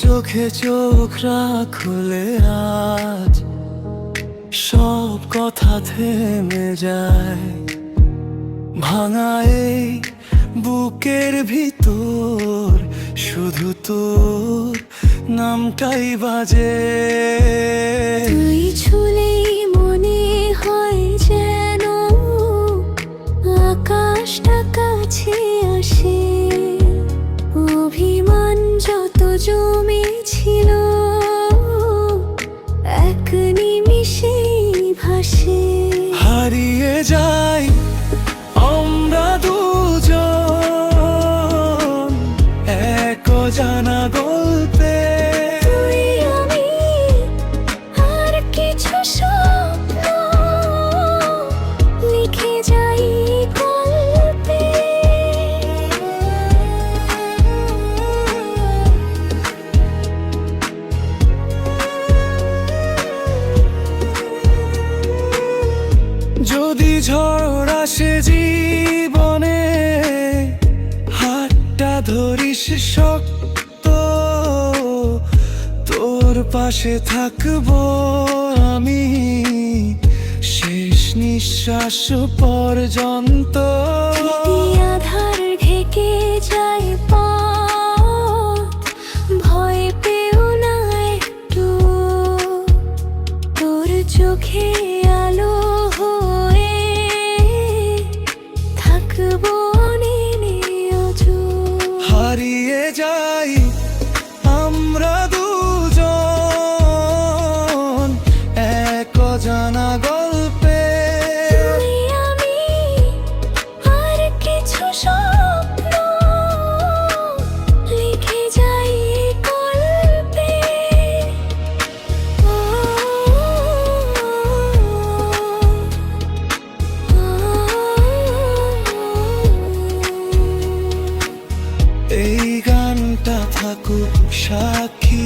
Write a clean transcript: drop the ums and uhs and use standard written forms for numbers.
চোখে চোখ রাখলে আজ সব কথা থেমে যায়। ভাঙা এই বুকের ভিতর শুধু তোর নামটাই বাজে। তুই ছুলেই মনে হয় যেন আকাশটা কাছে আসে। অভিমান যত জমেছিল এক নিমিষেই ভাসে। হারিয়ে যাই আমরা দুজন এক অজানা গল্পে। তুই আমি আর কিছু স্বপ্ন লিখে যাই গল্পে। যদি ঝড় আসে জীবনে হাতটা ধরিস শক্ত, তোর পাশে থাকবো আমি শেষ নিঃশ্বাস পর্যন্ত। যদি আধার ঢেকে যায় পথ, ভয় পেও না একটু। তোর চোখে আলো হয়ে থাকবো নির্জীব। হারিয়ে যাই আমরা দুজন এক অজানা গল্পে। তুই আমি আর কিছু স্বপ্ন লিখে যাই গল্পে। এই গানটা থাকুক সাক্ষী